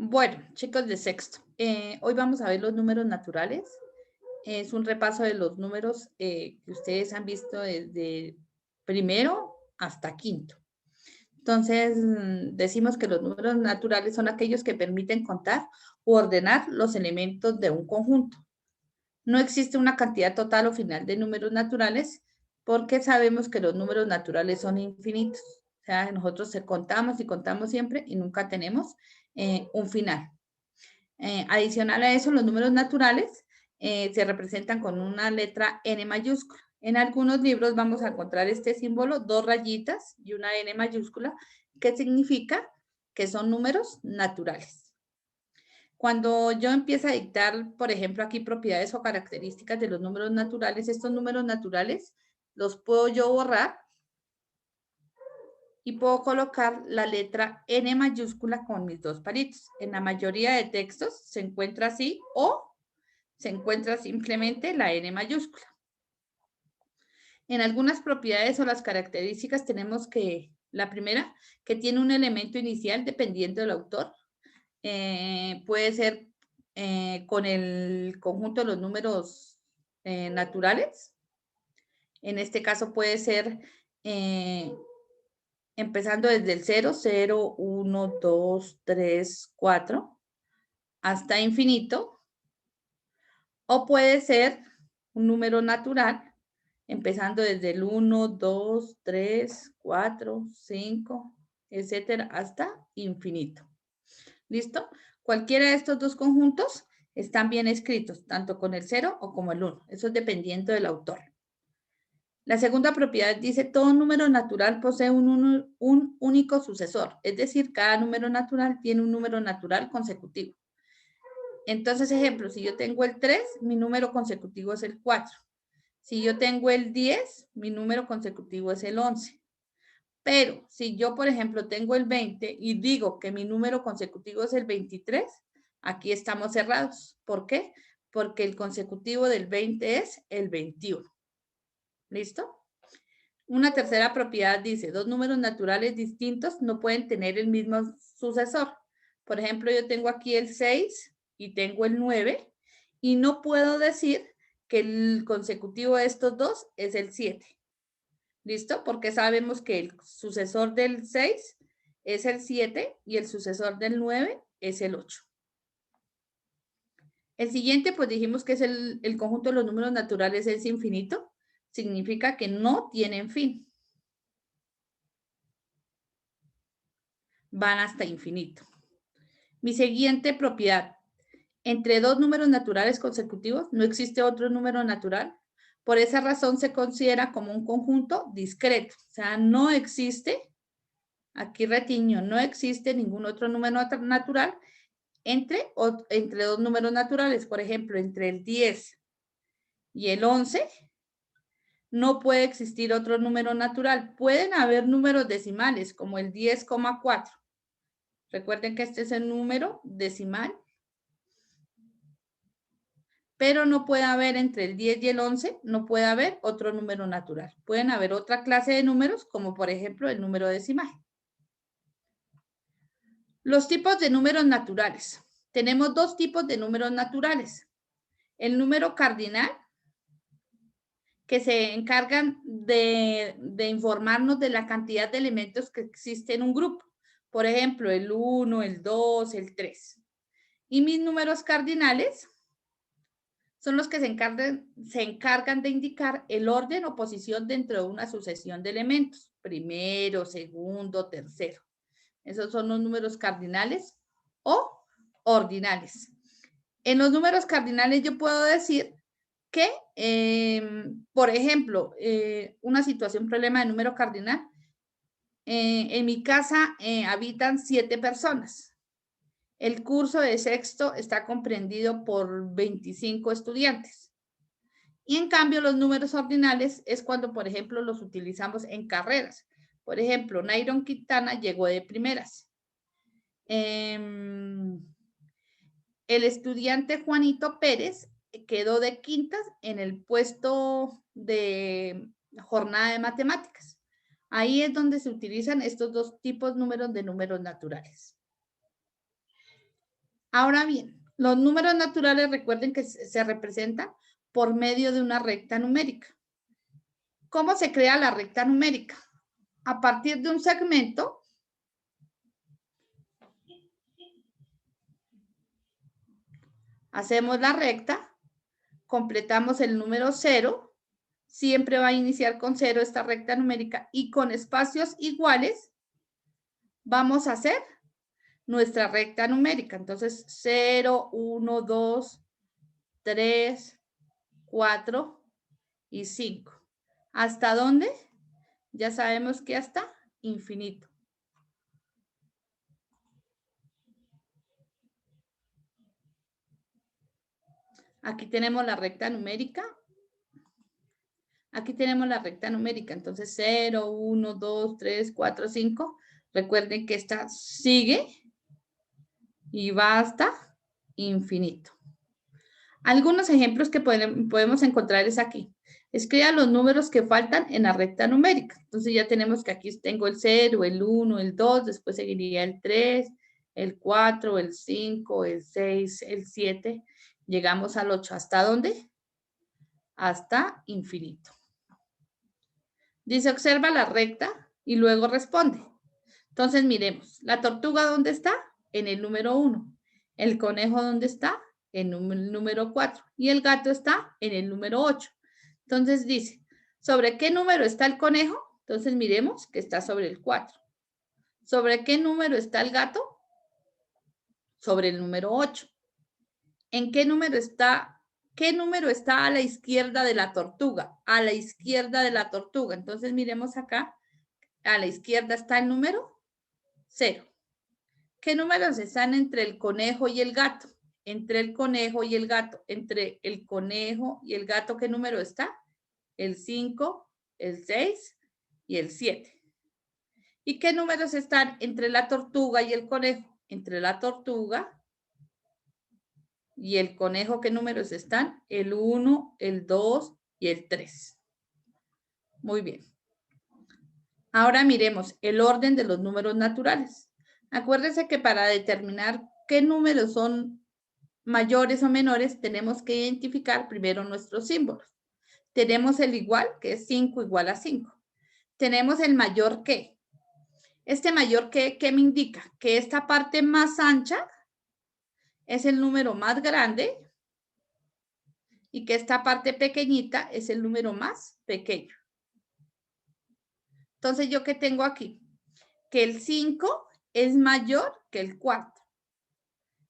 Bueno, chicos de sexto, hoy vamos a ver los números naturales. Es un repaso de los números que ustedes han visto desde primero hasta quinto. Entonces, decimos que los números naturales son aquellos que permiten contar u ordenar los elementos de un conjunto. No existe una cantidad total o final de números naturales porque sabemos que los números naturales son infinitos. O sea, nosotros contamos y contamos siempre y nunca tenemos un final. Adicional a eso, los números naturales se representan con una letra N mayúscula. En algunos libros vamos a encontrar este símbolo, dos rayitas y una N mayúscula, que significa que son números naturales. Cuando yo empiezo a dictar, por ejemplo, aquí propiedades o características de los números naturales, estos números naturales los puedo yo borrar y puedo colocar la letra N mayúscula con mis dos palitos. En la mayoría de textos se encuentra así o se encuentra simplemente la N mayúscula. En algunas propiedades o las características tenemos que, la primera, que tiene un elemento inicial dependiendo del autor. Puede ser con el conjunto de los números naturales. En este caso puede ser empezando desde el 0, 0, 1, 2, 3, 4, hasta infinito. O puede ser un número natural, empezando desde el 1, 2, 3, 4, 5, etcétera, hasta infinito. ¿Listo? Cualquiera de estos dos conjuntos están bien escritos, tanto con el 0 o como el 1. Eso es dependiendo del autor. La segunda propiedad dice, todo número natural posee un único sucesor. Es decir, cada número natural tiene un número natural consecutivo. Entonces, ejemplo, si yo tengo el 3, mi número consecutivo es el 4. Si yo tengo el 10, mi número consecutivo es el 11. Pero si yo, por ejemplo, tengo el 20 y digo que mi número consecutivo es el 23, aquí estamos cerrados. ¿Por qué? Porque el consecutivo del 20 es el 21. ¿Listo? Una tercera propiedad dice, dos números naturales distintos no pueden tener el mismo sucesor. Por ejemplo, yo tengo aquí el 6 y tengo el 9 y no puedo decir que el consecutivo de estos dos es el 7. ¿Listo? Porque sabemos que el sucesor del 6 es el 7 y el sucesor del 9 es el 8. El siguiente, pues dijimos que es el conjunto de los números naturales es infinito. Significa que no tienen fin. Van hasta infinito. Mi siguiente propiedad. Entre dos números naturales consecutivos no existe otro número natural. Por esa razón se considera como un conjunto discreto. O sea, no existe, aquí retiño, no existe ningún otro número natural entre dos números naturales. Por ejemplo, entre el 10 y el 11 no puede existir otro número natural. Pueden haber números decimales como el 10,4. Recuerden que este es el número decimal, pero no puede haber entre el 10 y el 11, no puede haber otro número natural. Pueden haber otra clase de números, como por ejemplo el número decimal. Los tipos de números naturales. Tenemos dos tipos de números naturales. El número cardinal, que se encargan de informarnos de la cantidad de elementos que existe en un grupo. Por ejemplo, el 1, el 2, el 3. Y mis números cardinales son los que se encargan de indicar el orden o posición dentro de una sucesión de elementos. Primero, segundo, tercero. Esos son los números cardinales o ordinales. En los números cardinales yo puedo decir que, por ejemplo, una situación, problema de número cardinal, en mi casa habitan 7 personas. El curso de sexto está comprendido por 25 estudiantes. Y en cambio, los números ordinales es cuando, por ejemplo, los utilizamos en carreras. Por ejemplo, Nairon Quintana llegó de primeras. El estudiante Juanito Pérez quedó de quintas en el puesto de jornada de matemáticas. Ahí es donde se utilizan estos dos tipos de números naturales. Ahora bien, los números naturales recuerden que se representan por medio de una recta numérica. ¿Cómo se crea la recta numérica? A partir de un segmento, hacemos la recta, completamos el número 0, siempre va a iniciar con 0 esta recta numérica y con espacios iguales vamos a hacer nuestra recta numérica. Entonces, 0, 1, 2, 3, 4 y 5. ¿Hasta dónde? Ya sabemos que hasta infinito. Aquí tenemos la recta numérica. Aquí tenemos la recta numérica. Entonces, 0, 1, 2, 3, 4, 5. Recuerden que esta sigue y va hasta infinito. Algunos ejemplos que podemos encontrar es aquí. Escriba los números que faltan en la recta numérica. Entonces ya tenemos que aquí tengo el 0, el 1, el 2, después seguiría el 3, el 4, el 5, el 6, el 7. Llegamos al 8. ¿Hasta dónde? Hasta infinito. Dice, observa la recta y luego responde. Entonces miremos, ¿la tortuga dónde está? En el número 1. ¿El conejo dónde está? En el número 4. Y el gato está en el número 8. Entonces dice, ¿sobre qué número está el conejo? Entonces miremos que está sobre el 4. ¿Sobre qué número está el gato? Sobre el número 8. ¿En qué número está? ¿Qué número está a la izquierda de la tortuga? A la izquierda de la tortuga. Entonces miremos acá. A la izquierda está el número 0. ¿Qué números están entre el conejo y el gato? Entre el conejo y el gato. Entre el conejo y el gato, ¿qué número está? El 5, el 6 y el 7. ¿Y qué números están entre la tortuga y el conejo? Entre la tortuga y el conejo, ¿qué números están? El 1, el 2 y el 3. Muy bien. Ahora miremos el orden de los números naturales. Acuérdense que para determinar qué números son mayores o menores, tenemos que identificar primero nuestros símbolos. Tenemos el igual, que es 5 igual a 5. Tenemos el mayor que. Este mayor que, ¿qué me indica? Que esta parte más ancha es el número más grande y que esta parte pequeñita es el número más pequeño. Entonces, ¿yo qué tengo aquí? Que el 5 es mayor que el 4.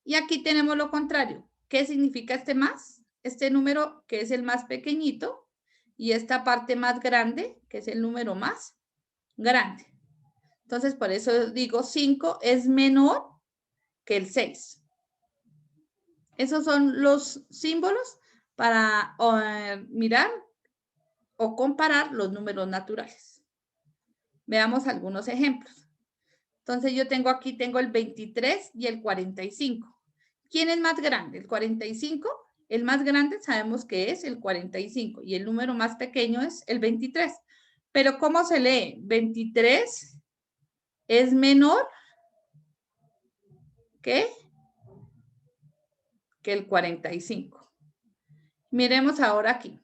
Y aquí tenemos lo contrario. ¿Qué significa este más? Este número que es el más pequeñito y esta parte más grande, que es el número más grande. Entonces, por eso digo 5 es menor que el 6. Esos son los símbolos para mirar o comparar los números naturales. Veamos algunos ejemplos. Entonces, yo tengo aquí, tengo el 23 y el 45. ¿Quién es más grande? ¿El 45? El más grande sabemos que es el 45 y el número más pequeño es el 23. Pero ¿cómo se lee? 23 es menor que el 45. Miremos ahora aquí.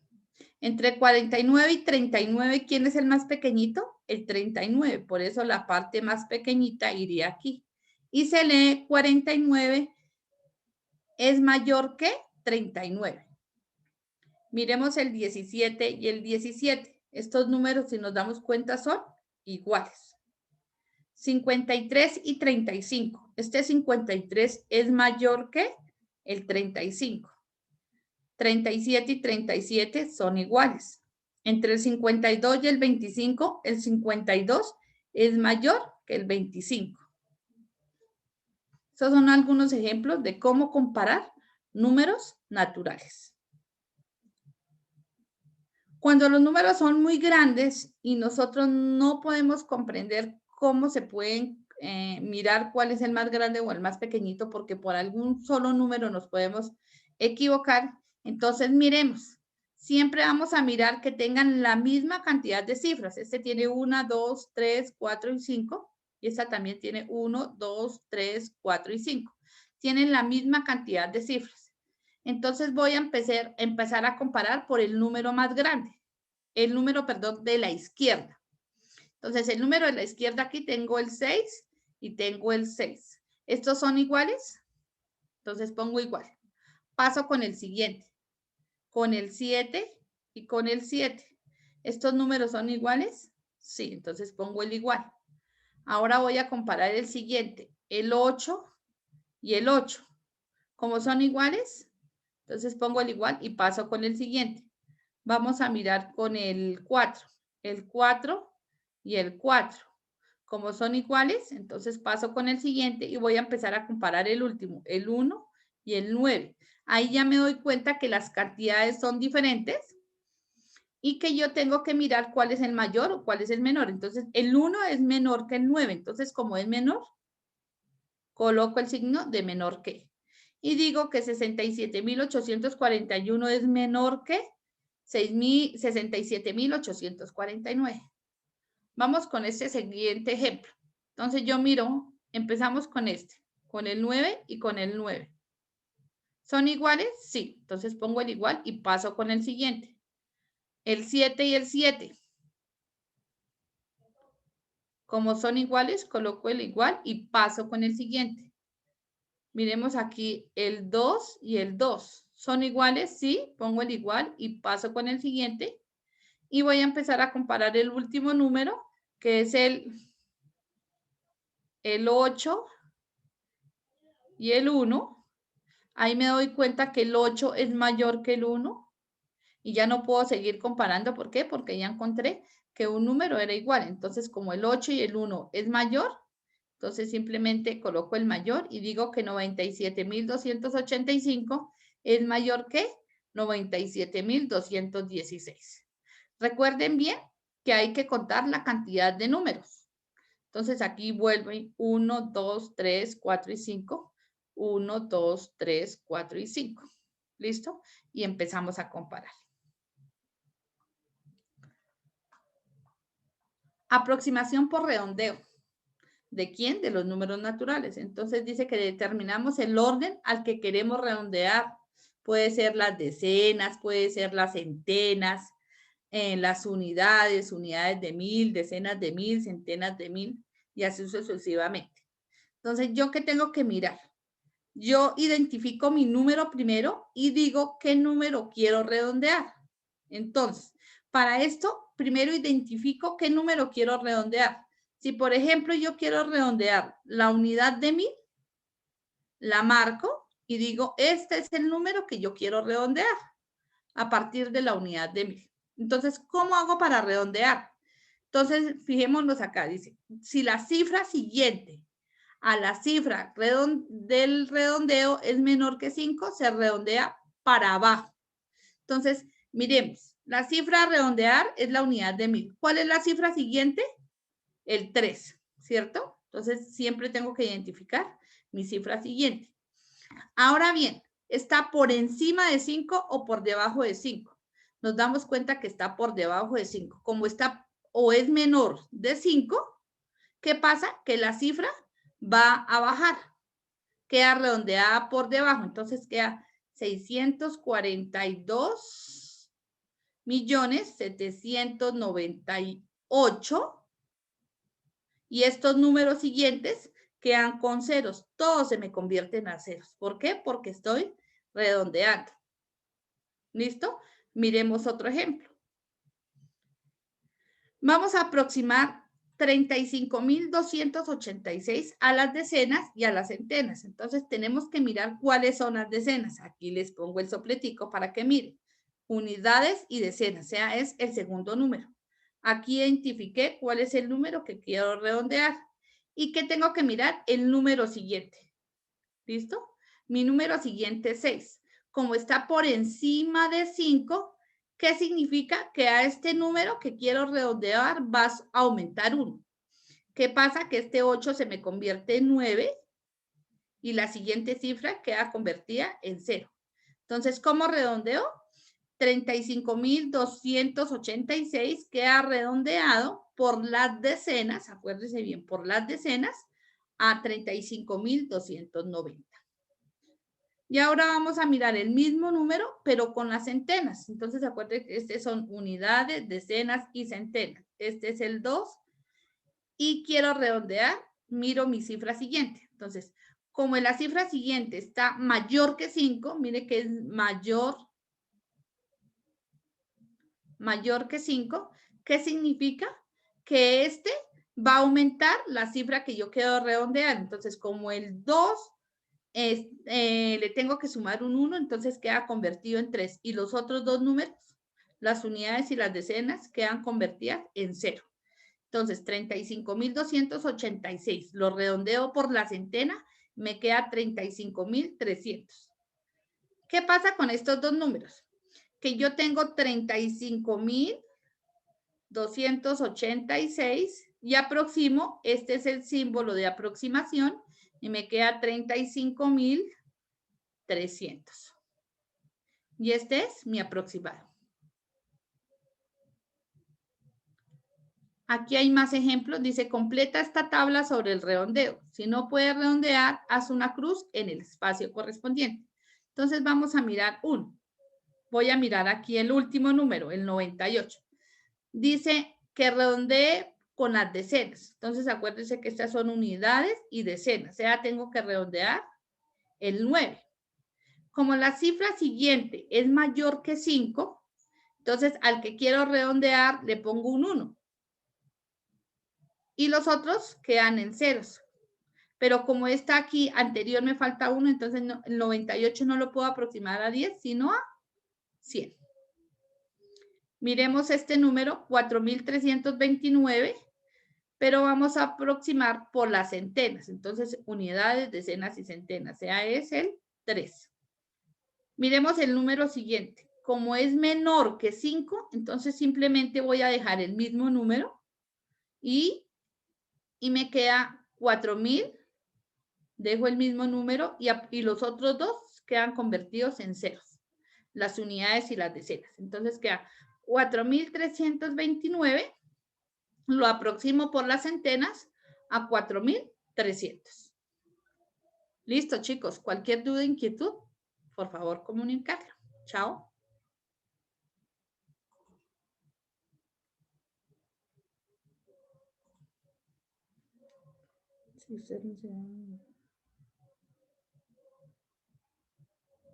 Entre 49 y 39, ¿quién es el más pequeñito? El 39. Por eso la parte más pequeñita iría aquí. Y se lee 49 es mayor que 39. Miremos el 17 y el 17. Estos números, si nos damos cuenta, son iguales. 53 y 35. Este 53 es mayor que el 35. 37 y 37 son iguales. Entre el 52 y el 25, el 52 es mayor que el 25. Estos son algunos ejemplos de cómo comparar números naturales. Cuando los números son muy grandes y nosotros no podemos comprender cómo se pueden mirar cuál es el más grande o el más pequeñito, porque por algún solo número nos podemos equivocar, entonces miremos. Siempre vamos a mirar que tengan la misma cantidad de cifras. Este tiene 1, 2, 3, 4 y 5. Y esta también tiene 1, 2, 3, 4 y 5. tienen la misma cantidad de cifras. Entonces voy a empezar a comparar por el número más grande. El número, perdón, de la izquierda. Entonces, el número de la izquierda aquí tengo el 6 y tengo el 6. ¿Estos son iguales? Entonces pongo igual. Paso con el siguiente. Con el 7 y con el 7. ¿Estos números son iguales? Sí, entonces pongo el igual. Ahora voy a comparar el siguiente. El 8 y el 8. ¿Cómo son iguales? Entonces pongo el igual y paso con el siguiente. Vamos a mirar con el 4. El 4 y el 4. Como son iguales, entonces paso con el siguiente y voy a empezar a comparar el último, el 1 y el 9. Ahí ya me doy cuenta que las cantidades son diferentes y que yo tengo que mirar cuál es el mayor o cuál es el menor. Entonces, el 1 es menor que el 9. Entonces, como es menor, coloco el signo de menor que. Y digo que 67.841 es menor que 67.849. Vamos con este siguiente ejemplo. Entonces yo miro, empezamos con este, con el 9 y con el 9. ¿Son iguales? Sí. Entonces pongo el igual y paso con el siguiente. El 7 y el 7. Como son iguales, coloco el igual y paso con el siguiente. Miremos aquí el 2 y el 2. ¿Son iguales? Sí. Pongo el igual y paso con el siguiente. Y voy a empezar a comparar el último número, que es el 8 y el 1. Ahí me doy cuenta que el 8 es mayor que el 1 y ya no puedo seguir comparando. ¿Por qué? Porque ya encontré que un número era igual. Entonces, como el 8 y el 1 es mayor, entonces simplemente coloco el mayor y digo que 97.285 es mayor que 97.216. Recuerden bien que hay que contar la cantidad de números. Entonces aquí vuelvo 1, 2, 3, 4 y 5. 1, 2, 3, 4 y 5. ¿Listo? Y empezamos a comparar. Aproximación por redondeo. ¿De quién? De los números naturales. Entonces dice que determinamos el orden al que queremos redondear. Puede ser las decenas, puede ser las centenas, las unidades, unidades de 1000, decenas de 1000, centenas de 1000 y así sucesivamente. Entonces, ¿yo qué tengo que mirar? Yo identifico mi número primero y digo qué número quiero redondear. Entonces, para esto, primero identifico qué número quiero redondear. Si, por ejemplo, yo quiero redondear la unidad de 1000, la marco y digo, este es el número que yo quiero redondear a partir de la unidad de 1000. Entonces, ¿cómo hago para redondear? Entonces, fijémonos acá, dice, si la cifra siguiente a la cifra del redondeo es menor que 5, se redondea para abajo. Entonces, miremos, la cifra a redondear es la unidad de 1000. ¿Cuál es la cifra siguiente? El 3, ¿cierto? Entonces, siempre tengo que identificar mi cifra siguiente. Ahora bien, ¿está por encima de 5 o por debajo de 5? Nos damos cuenta que está por debajo de 5. Como está o es menor de 5, ¿qué pasa? Que la cifra va a bajar, queda redondeada por debajo, entonces queda 642.798 y estos números siguientes quedan con ceros, todos se me convierten a ceros. ¿Por qué? Porque estoy redondeando. ¿Listo? Miremos otro ejemplo. Vamos a aproximar 35.286 a las decenas y a las centenas. Entonces, tenemos que mirar cuáles son las decenas. Aquí les pongo el sopletico para que miren. Unidades y decenas, o sea, es el segundo número. Aquí identifiqué cuál es el número que quiero redondear. ¿Y qué tengo que mirar? El número siguiente. ¿Listo? Mi número siguiente es 6. Como está por encima de 5, ¿qué significa? Que a este número que quiero redondear vas a aumentar 1. ¿Qué pasa? Que este 8 se me convierte en 9 y la siguiente cifra queda convertida en 0. Entonces, ¿cómo redondeo? 35.286 queda redondeado por las decenas, acuérdense bien, por las decenas a 35.290. Y ahora vamos a mirar el mismo número, pero con las centenas. Entonces, acuérdense que estos son unidades, decenas y centenas. Este es el 2. Y quiero redondear, miro mi cifra siguiente. Entonces, como en la cifra siguiente está mayor que 5, mire que es mayor que 5, ¿qué significa? Que este va a aumentar la cifra que yo quiero redondear. Entonces, como el 2 le tengo que sumar un 1, entonces queda convertido en 3. Y los otros dos números, las unidades y las decenas, quedan convertidas en 0. Entonces, 35.286. Lo redondeo por la centena, me queda 35.300. ¿Qué pasa con estos dos números? Que yo tengo 35.286 y aproximo, este es el símbolo de aproximación, y me queda 35.300. Y este es mi aproximado. Aquí hay más ejemplos. Dice, completa esta tabla sobre el redondeo. Si no puedes redondear, haz una cruz en el espacio correspondiente. Entonces vamos a mirar uno. Voy a mirar aquí el último número, el 98. Dice que redondee con las decenas. Entonces acuérdense que estas son unidades y decenas. O sea, tengo que redondear el 9. Como la cifra siguiente es mayor que 5, entonces al que quiero redondear le pongo un 1. Y los otros quedan en ceros. Pero como está aquí anterior me falta 1, entonces el 98 no lo puedo aproximar a 10, sino a 100. Miremos este número, 4.329, pero vamos a aproximar por las centenas. Entonces, unidades, decenas y centenas. O sea, es el 3. Miremos el número siguiente. Como es menor que 5, entonces simplemente voy a dejar el mismo número y me queda 4.000. Dejo el mismo número y los otros dos quedan convertidos en ceros. Las unidades y las decenas. Entonces queda 4.329. Lo aproximo por las centenas a 4.300. Listo, chicos. Cualquier duda o inquietud, por favor, comunicarlo. Chao. Sí, usted no se